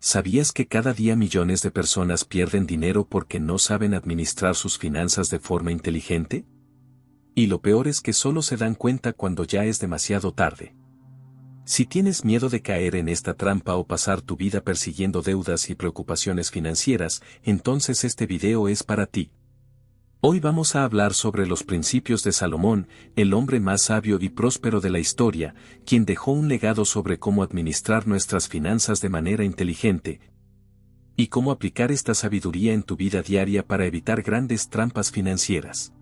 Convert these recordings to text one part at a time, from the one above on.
¿Sabías que cada día millones de personas pierden dinero porque no saben administrar sus finanzas de forma inteligente? Y lo peor es que solo se dan cuenta cuando ya es demasiado tarde. Si tienes miedo de caer en esta trampa o pasar tu vida persiguiendo deudas y preocupaciones financieras, entonces este video es para ti. Hoy vamos a hablar sobre los principios de Salomón, el hombre más sabio y próspero de la historia, quien dejó un legado sobre cómo administrar nuestras finanzas de manera inteligente y cómo aplicar esta sabiduría en tu vida diaria para evitar grandes trampas financieras.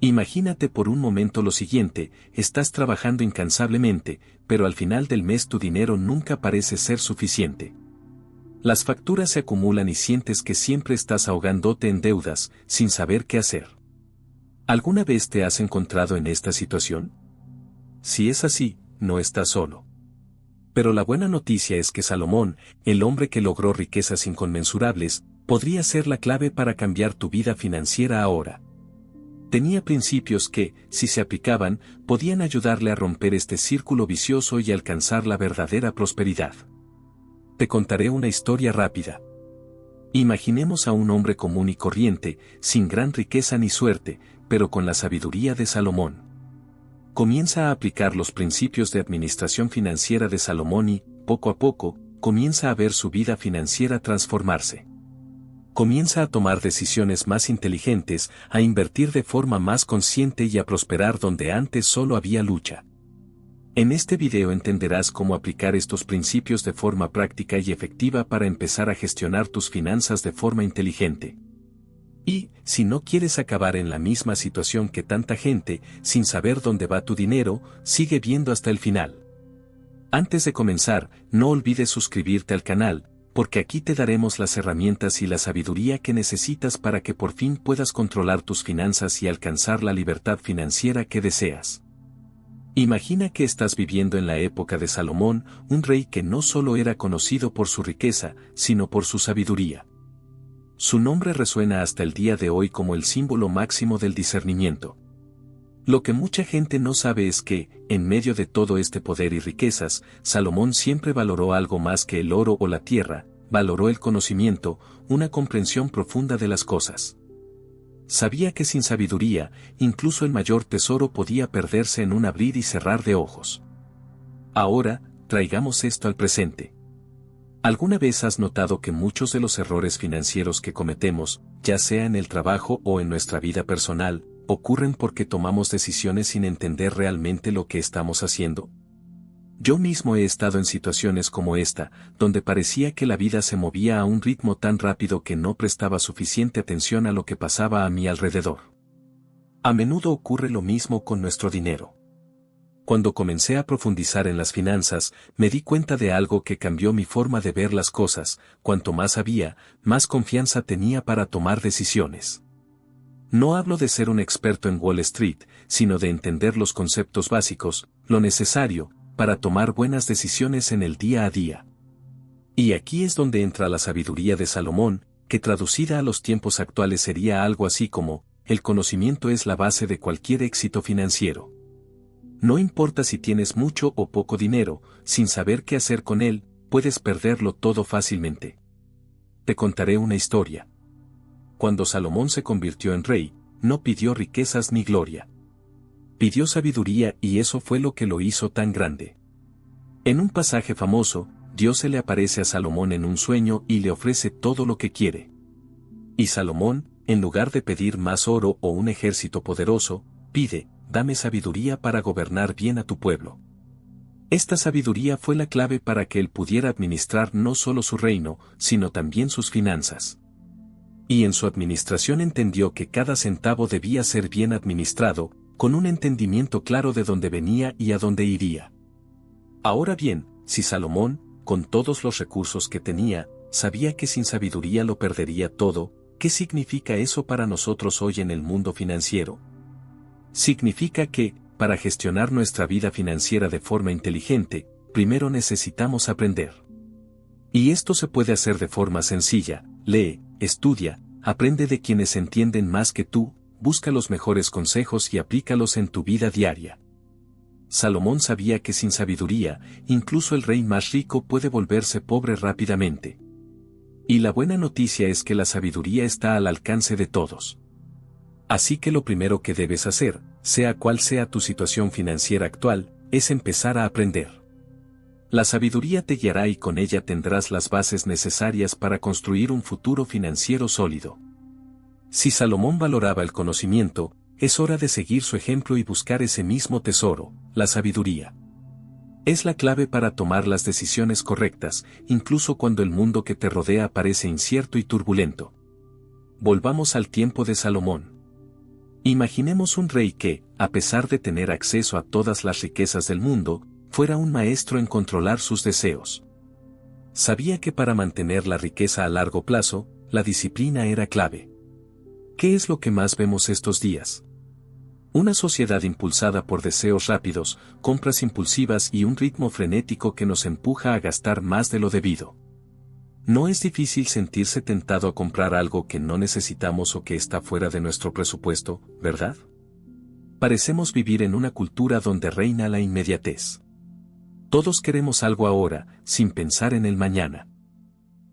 Imagínate por un momento lo siguiente: estás trabajando incansablemente, pero al final del mes tu dinero nunca parece ser suficiente. Las facturas se acumulan y sientes que siempre estás ahogándote en deudas, sin saber qué hacer. ¿Alguna vez te has encontrado en esta situación? Si es así, no estás solo. Pero la buena noticia es que Salomón, el hombre que logró riquezas inconmensurables, podría ser la clave para cambiar tu vida financiera ahora. Tenía principios que, si se aplicaban, podían ayudarle a romper este círculo vicioso y alcanzar la verdadera prosperidad. Te contaré una historia rápida. Imaginemos a un hombre común y corriente, sin gran riqueza ni suerte, pero con la sabiduría de Salomón. Comienza a aplicar los principios de administración financiera de Salomón y, poco a poco, comienza a ver su vida financiera transformarse. Comienza a tomar decisiones más inteligentes, a invertir de forma más consciente y a prosperar donde antes solo había lucha. En este video entenderás cómo aplicar estos principios de forma práctica y efectiva para empezar a gestionar tus finanzas de forma inteligente. Y, si no quieres acabar en la misma situación que tanta gente, sin saber dónde va tu dinero, sigue viendo hasta el final. Antes de comenzar, no olvides suscribirte al canal, porque aquí te daremos las herramientas y la sabiduría que necesitas para que por fin puedas controlar tus finanzas y alcanzar la libertad financiera que deseas. Imagina que estás viviendo en la época de Salomón, un rey que no solo era conocido por su riqueza, sino por su sabiduría. Su nombre resuena hasta el día de hoy como el símbolo máximo del discernimiento. Lo que mucha gente no sabe es que, en medio de todo este poder y riquezas, Salomón siempre valoró algo más que el oro o la tierra, valoró el conocimiento, una comprensión profunda de las cosas. Sabía que sin sabiduría, incluso el mayor tesoro podía perderse en un abrir y cerrar de ojos. Ahora, traigamos esto al presente. ¿Alguna vez has notado que muchos de los errores financieros que cometemos, ya sea en el trabajo o en nuestra vida personal, ocurren porque tomamos decisiones sin entender realmente lo que estamos haciendo? Yo mismo he estado en situaciones como esta, donde parecía que la vida se movía a un ritmo tan rápido que no prestaba suficiente atención a lo que pasaba a mi alrededor. A menudo ocurre lo mismo con nuestro dinero. Cuando comencé a profundizar en las finanzas, me di cuenta de algo que cambió mi forma de ver las cosas: cuanto más sabía, más confianza tenía para tomar decisiones. No hablo de ser un experto en Wall Street, sino de entender los conceptos básicos, lo necesario, para tomar buenas decisiones en el día a día. Y aquí es donde entra la sabiduría de Salomón, que traducida a los tiempos actuales sería algo así como: el conocimiento es la base de cualquier éxito financiero. No importa si tienes mucho o poco dinero, sin saber qué hacer con él, puedes perderlo todo fácilmente. Te contaré una historia. Cuando Salomón se convirtió en rey, no pidió riquezas ni gloria. Pidió sabiduría, y eso fue lo que lo hizo tan grande. En un pasaje famoso, Dios se le aparece a Salomón en un sueño y le ofrece todo lo que quiere. Y Salomón, en lugar de pedir más oro o un ejército poderoso, pide: dame sabiduría para gobernar bien a tu pueblo. Esta sabiduría fue la clave para que él pudiera administrar no solo su reino, sino también sus finanzas. Y en su administración entendió que cada centavo debía ser bien administrado, con un entendimiento claro de dónde venía y a dónde iría. Ahora bien, si Salomón, con todos los recursos que tenía, sabía que sin sabiduría lo perdería todo, ¿qué significa eso para nosotros hoy en el mundo financiero? Significa que, para gestionar nuestra vida financiera de forma inteligente, primero necesitamos aprender. Y esto se puede hacer de forma sencilla: lee, estudia, aprende de quienes entienden más que tú, busca los mejores consejos y aplícalos en tu vida diaria. Salomón sabía que sin sabiduría, incluso el rey más rico puede volverse pobre rápidamente. Y la buena noticia es que la sabiduría está al alcance de todos. Así que lo primero que debes hacer, sea cual sea tu situación financiera actual, es empezar a aprender. La sabiduría te guiará y con ella tendrás las bases necesarias para construir un futuro financiero sólido. Si Salomón valoraba el conocimiento, es hora de seguir su ejemplo y buscar ese mismo tesoro, la sabiduría. Es la clave para tomar las decisiones correctas, incluso cuando el mundo que te rodea parece incierto y turbulento. Volvamos al tiempo de Salomón. Imaginemos un rey que, a pesar de tener acceso a todas las riquezas del mundo, fuera un maestro en controlar sus deseos. Sabía que para mantener la riqueza a largo plazo, la disciplina era clave. ¿Qué es lo que más vemos estos días? Una sociedad impulsada por deseos rápidos, compras impulsivas y un ritmo frenético que nos empuja a gastar más de lo debido. No es difícil sentirse tentado a comprar algo que no necesitamos o que está fuera de nuestro presupuesto, ¿verdad? Parecemos vivir en una cultura donde reina la inmediatez. Todos queremos algo ahora, sin pensar en el mañana.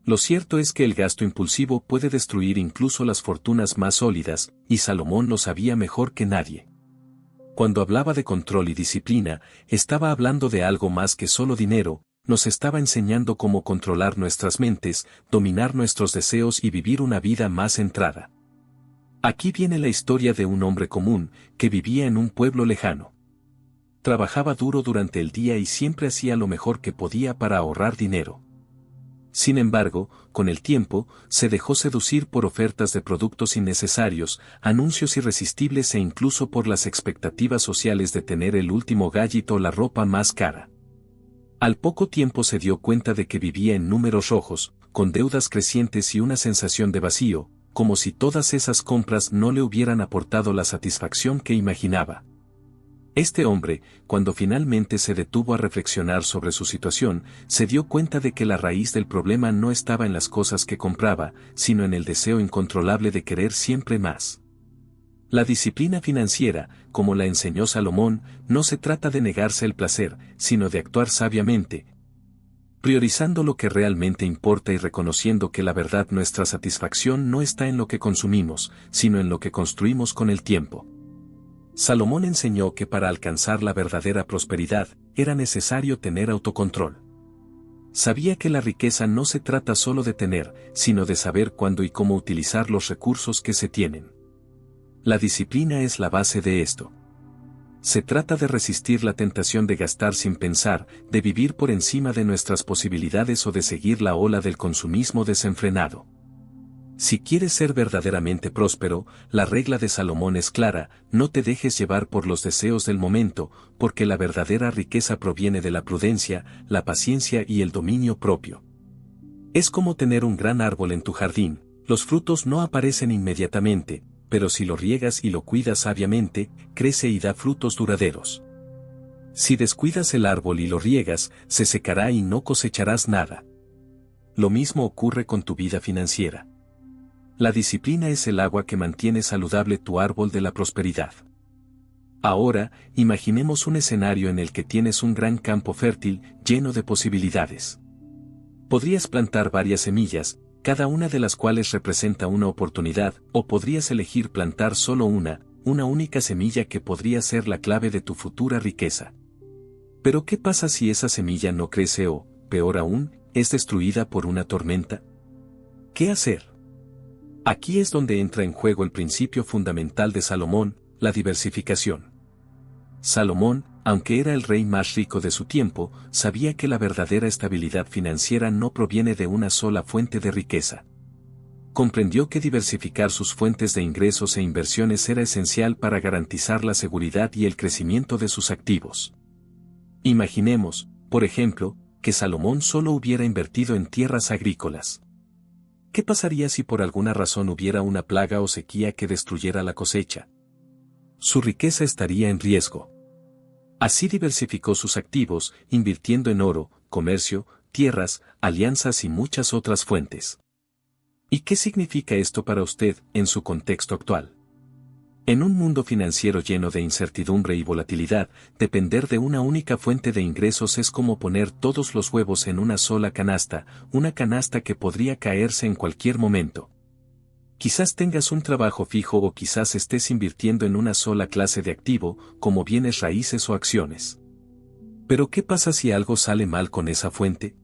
Lo cierto es que el gasto impulsivo puede destruir incluso las fortunas más sólidas, y Salomón lo sabía mejor que nadie. Cuando hablaba de control y disciplina, estaba hablando de algo más que solo dinero, nos estaba enseñando cómo controlar nuestras mentes, dominar nuestros deseos y vivir una vida más centrada. Aquí viene la historia de un hombre común, que vivía en un pueblo lejano. Trabajaba duro durante el día y siempre hacía lo mejor que podía para ahorrar dinero. Sin embargo, con el tiempo, se dejó seducir por ofertas de productos innecesarios, anuncios irresistibles e incluso por las expectativas sociales de tener el último gadget o la ropa más cara. Al poco tiempo se dio cuenta de que vivía en números rojos, con deudas crecientes y una sensación de vacío, como si todas esas compras no le hubieran aportado la satisfacción que imaginaba. Este hombre, cuando finalmente se detuvo a reflexionar sobre su situación, se dio cuenta de que la raíz del problema no estaba en las cosas que compraba, sino en el deseo incontrolable de querer siempre más. La disciplina financiera, como la enseñó Salomón, no se trata de negarse el placer, sino de actuar sabiamente, priorizando lo que realmente importa y reconociendo que la verdad nuestra satisfacción no está en lo que consumimos, sino en lo que construimos con el tiempo. Salomón enseñó que para alcanzar la verdadera prosperidad, era necesario tener autocontrol. Sabía que la riqueza no se trata solo de tener, sino de saber cuándo y cómo utilizar los recursos que se tienen. La disciplina es la base de esto. Se trata de resistir la tentación de gastar sin pensar, de vivir por encima de nuestras posibilidades o de seguir la ola del consumismo desenfrenado. Si quieres ser verdaderamente próspero, la regla de Salomón es clara: no te dejes llevar por los deseos del momento, porque la verdadera riqueza proviene de la prudencia, la paciencia y el dominio propio. Es como tener un gran árbol en tu jardín, los frutos no aparecen inmediatamente, pero si lo riegas y lo cuidas sabiamente, crece y da frutos duraderos. Si descuidas el árbol y lo riegas, se secará y no cosecharás nada. Lo mismo ocurre con tu vida financiera. La disciplina es el agua que mantiene saludable tu árbol de la prosperidad. Ahora, imaginemos un escenario en el que tienes un gran campo fértil, lleno de posibilidades. Podrías plantar varias semillas, cada una de las cuales representa una oportunidad, o podrías elegir plantar solo una única semilla que podría ser la clave de tu futura riqueza. Pero ¿qué pasa si esa semilla no crece o, peor aún, es destruida por una tormenta? ¿Qué hacer? Aquí es donde entra en juego el principio fundamental de Salomón, la diversificación. Salomón, aunque era el rey más rico de su tiempo, sabía que la verdadera estabilidad financiera no proviene de una sola fuente de riqueza. Comprendió que diversificar sus fuentes de ingresos e inversiones era esencial para garantizar la seguridad y el crecimiento de sus activos. Imaginemos, por ejemplo, que Salomón solo hubiera invertido en tierras agrícolas. ¿Qué pasaría si por alguna razón hubiera una plaga o sequía que destruyera la cosecha? Su riqueza estaría en riesgo. Así diversificó sus activos, invirtiendo en oro, comercio, tierras, alianzas y muchas otras fuentes. ¿Y qué significa esto para usted, en su contexto actual? En un mundo financiero lleno de incertidumbre y volatilidad, depender de una única fuente de ingresos es como poner todos los huevos en una sola canasta, una canasta que podría caerse en cualquier momento. Quizás tengas un trabajo fijo o quizás estés invirtiendo en una sola clase de activo, como bienes raíces o acciones. Pero ¿qué pasa si algo sale mal con esa fuente?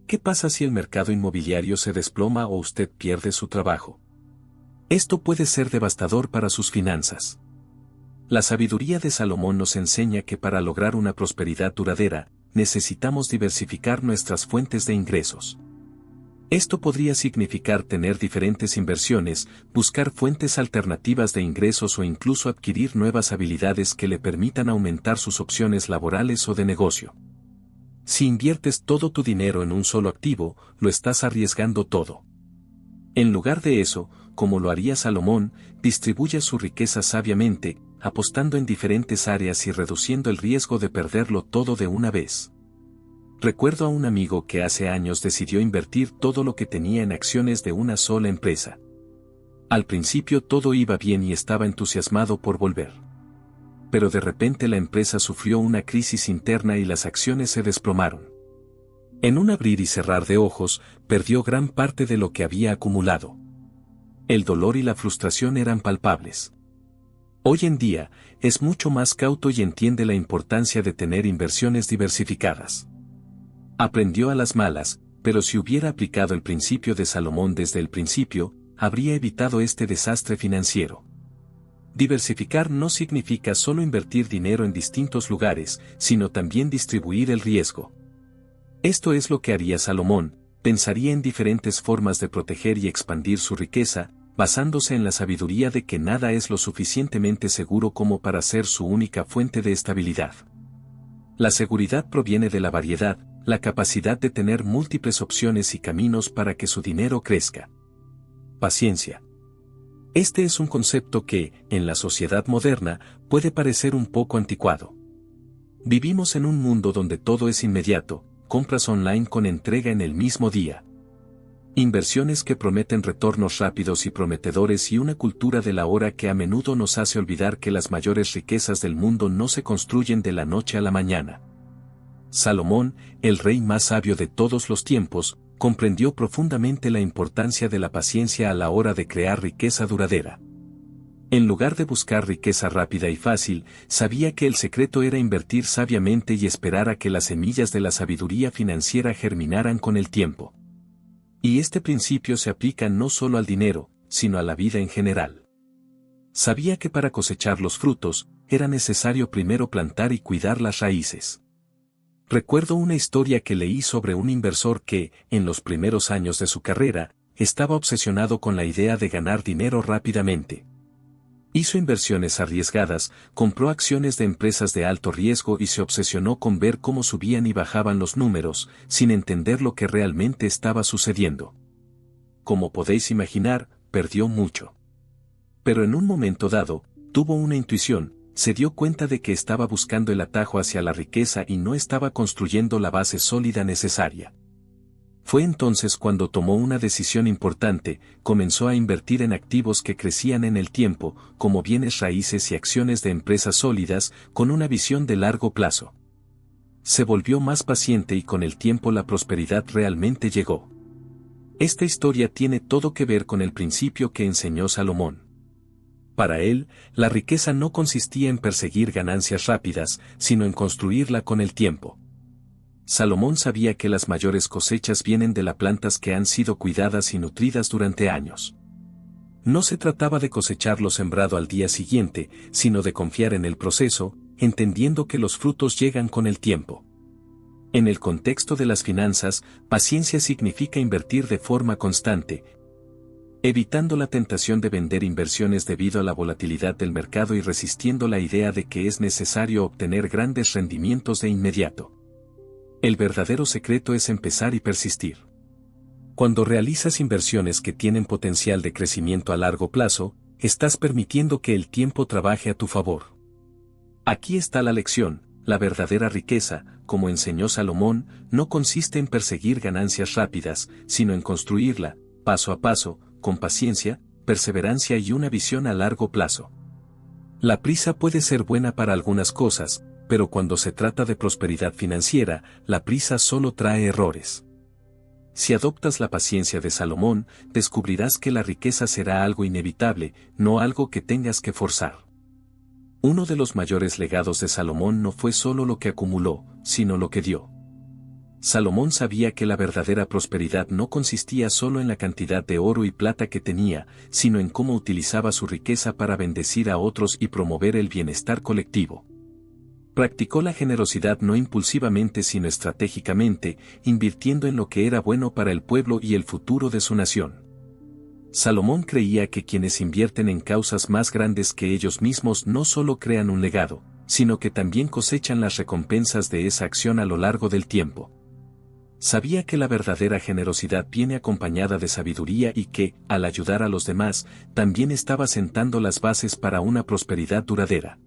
¿Qué pasa si el mercado inmobiliario se desploma o usted pierde su trabajo? Esto puede ser devastador para sus finanzas. La sabiduría de Salomón nos enseña que para lograr una prosperidad duradera, necesitamos diversificar nuestras fuentes de ingresos. Esto podría significar tener diferentes inversiones, buscar fuentes alternativas de ingresos o incluso adquirir nuevas habilidades que le permitan aumentar sus opciones laborales o de negocio. Si inviertes todo tu dinero en un solo activo, lo estás arriesgando todo. En lugar de eso, como lo haría Salomón, distribuye su riqueza sabiamente, apostando en diferentes áreas y reduciendo el riesgo de perderlo todo de una vez. Recuerdo a un amigo que hace años decidió invertir todo lo que tenía en acciones de una sola empresa. Al principio todo iba bien y estaba entusiasmado por volver. Pero de repente la empresa sufrió una crisis interna y las acciones se desplomaron. En un abrir y cerrar de ojos, perdió gran parte de lo que había acumulado. El dolor y la frustración eran palpables. Hoy en día, es mucho más cauto y entiende la importancia de tener inversiones diversificadas. Aprendió a las malas, pero si hubiera aplicado el principio de Salomón desde el principio, habría evitado este desastre financiero. Diversificar no significa solo invertir dinero en distintos lugares, sino también distribuir el riesgo. Esto es lo que haría Salomón, pensaría en diferentes formas de proteger y expandir su riqueza, basándose en la sabiduría de que nada es lo suficientemente seguro como para ser su única fuente de estabilidad. La seguridad proviene de la variedad, la capacidad de tener múltiples opciones y caminos para que su dinero crezca. Paciencia. Este es un concepto que, en la sociedad moderna, puede parecer un poco anticuado. Vivimos en un mundo donde todo es inmediato, compras online con entrega en el mismo día. Inversiones que prometen retornos rápidos y prometedores y una cultura de la hora que a menudo nos hace olvidar que las mayores riquezas del mundo no se construyen de la noche a la mañana. Salomón, el rey más sabio de todos los tiempos, comprendió profundamente la importancia de la paciencia a la hora de crear riqueza duradera. En lugar de buscar riqueza rápida y fácil, sabía que el secreto era invertir sabiamente y esperar a que las semillas de la sabiduría financiera germinaran con el tiempo. Y este principio se aplica no solo al dinero, sino a la vida en general. Sabía que para cosechar los frutos, era necesario primero plantar y cuidar las raíces. Recuerdo una historia que leí sobre un inversor que, en los primeros años de su carrera, estaba obsesionado con la idea de ganar dinero rápidamente. Hizo inversiones arriesgadas, compró acciones de empresas de alto riesgo y se obsesionó con ver cómo subían y bajaban los números, sin entender lo que realmente estaba sucediendo. Como podéis imaginar, perdió mucho. Pero en un momento dado, tuvo una intuición, se dio cuenta de que estaba buscando el atajo hacia la riqueza y no estaba construyendo la base sólida necesaria. Fue entonces cuando tomó una decisión importante, comenzó a invertir en activos que crecían en el tiempo, como bienes raíces y acciones de empresas sólidas, con una visión de largo plazo. Se volvió más paciente y con el tiempo la prosperidad realmente llegó. Esta historia tiene todo que ver con el principio que enseñó Salomón. Para él, la riqueza no consistía en perseguir ganancias rápidas, sino en construirla con el tiempo. Salomón sabía que las mayores cosechas vienen de las plantas que han sido cuidadas y nutridas durante años. No se trataba de cosechar lo sembrado al día siguiente, sino de confiar en el proceso, entendiendo que los frutos llegan con el tiempo. En el contexto de las finanzas, paciencia significa invertir de forma constante, evitando la tentación de vender inversiones debido a la volatilidad del mercado y resistiendo la idea de que es necesario obtener grandes rendimientos de inmediato. El verdadero secreto es empezar y persistir. Cuando realizas inversiones que tienen potencial de crecimiento a largo plazo, estás permitiendo que el tiempo trabaje a tu favor. Aquí está la lección: la verdadera riqueza, como enseñó Salomón, no consiste en perseguir ganancias rápidas, sino en construirla, paso a paso, con paciencia, perseverancia y una visión a largo plazo. La prisa puede ser buena para algunas cosas, pero cuando se trata de prosperidad financiera, la prisa solo trae errores. Si adoptas la paciencia de Salomón, descubrirás que la riqueza será algo inevitable, no algo que tengas que forzar. Uno de los mayores legados de Salomón no fue solo lo que acumuló, sino lo que dio. Salomón sabía que la verdadera prosperidad no consistía solo en la cantidad de oro y plata que tenía, sino en cómo utilizaba su riqueza para bendecir a otros y promover el bienestar colectivo. Practicó la generosidad no impulsivamente sino estratégicamente, invirtiendo en lo que era bueno para el pueblo y el futuro de su nación. Salomón creía que quienes invierten en causas más grandes que ellos mismos no solo crean un legado, sino que también cosechan las recompensas de esa acción a lo largo del tiempo. Sabía que la verdadera generosidad viene acompañada de sabiduría y que, al ayudar a los demás, también estaba sentando las bases para una prosperidad duradera.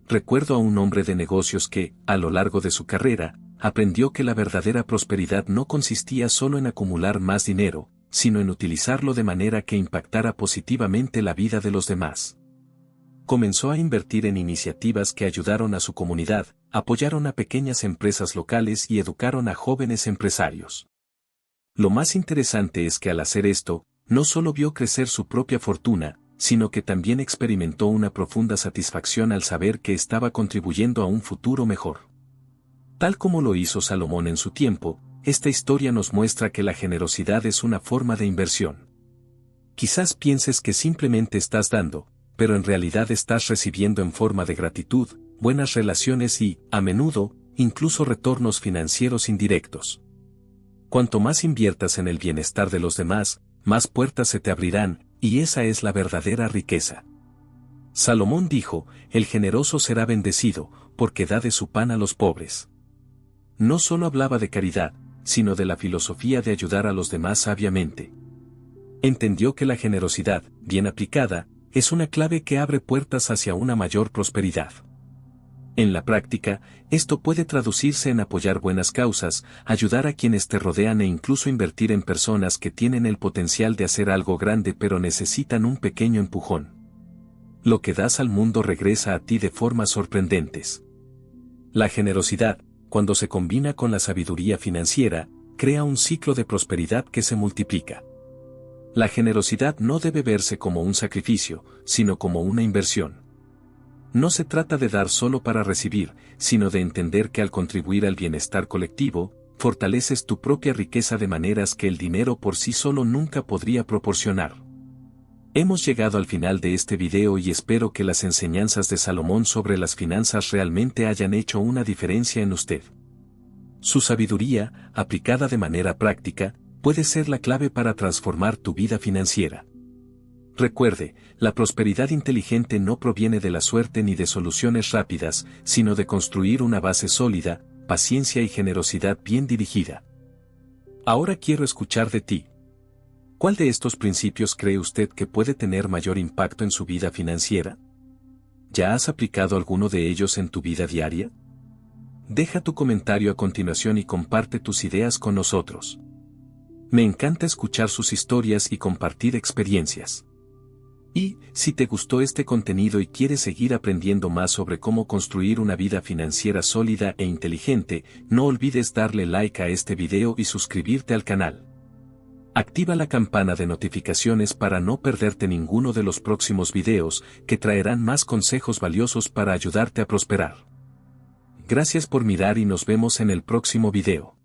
Recuerdo a un hombre de negocios que, a lo largo de su carrera, aprendió que la verdadera prosperidad no consistía solo en acumular más dinero, sino en utilizarlo de manera que impactara positivamente la vida de los demás. Comenzó a invertir en iniciativas que ayudaron a su comunidad, apoyaron a pequeñas empresas locales y educaron a jóvenes empresarios. Lo más interesante es que al hacer esto, no solo vio crecer su propia fortuna, sino que también experimentó una profunda satisfacción al saber que estaba contribuyendo a un futuro mejor. Tal como lo hizo Salomón en su tiempo, esta historia nos muestra que la generosidad es una forma de inversión. Quizás pienses que simplemente estás dando, pero en realidad estás recibiendo en forma de gratitud, buenas relaciones y, a menudo, incluso retornos financieros indirectos. Cuanto más inviertas en el bienestar de los demás, más puertas se te abrirán, y esa es la verdadera riqueza. Salomón dijo, el generoso será bendecido, porque da de su pan a los pobres. No solo hablaba de caridad, sino de la filosofía de ayudar a los demás sabiamente. Entendió que la generosidad, bien aplicada, es una clave que abre puertas hacia una mayor prosperidad. En la práctica, esto puede traducirse en apoyar buenas causas, ayudar a quienes te rodean e incluso invertir en personas que tienen el potencial de hacer algo grande pero necesitan un pequeño empujón. Lo que das al mundo regresa a ti de formas sorprendentes. La generosidad, cuando se combina con la sabiduría financiera, crea un ciclo de prosperidad que se multiplica. La generosidad no debe verse como un sacrificio, sino como una inversión. No se trata de dar solo para recibir, sino de entender que al contribuir al bienestar colectivo, fortaleces tu propia riqueza de maneras que el dinero por sí solo nunca podría proporcionar. Hemos llegado al final de este video y espero que las enseñanzas de Salomón sobre las finanzas realmente hayan hecho una diferencia en usted. Su sabiduría, aplicada de manera práctica, puede ser la clave para transformar tu vida financiera. Recuerde, la prosperidad inteligente no proviene de la suerte ni de soluciones rápidas, sino de construir una base sólida, paciencia y generosidad bien dirigida. Ahora quiero escuchar de ti. ¿Cuál de estos principios cree usted que puede tener mayor impacto en su vida financiera? ¿Ya has aplicado alguno de ellos en tu vida diaria? Deja tu comentario a continuación y comparte tus ideas con nosotros. Me encanta escuchar sus historias y compartir experiencias. Y, si te gustó este contenido y quieres seguir aprendiendo más sobre cómo construir una vida financiera sólida e inteligente, no olvides darle like a este video y suscribirte al canal. Activa la campana de notificaciones para no perderte ninguno de los próximos videos, que traerán más consejos valiosos para ayudarte a prosperar. Gracias por mirar y nos vemos en el próximo video.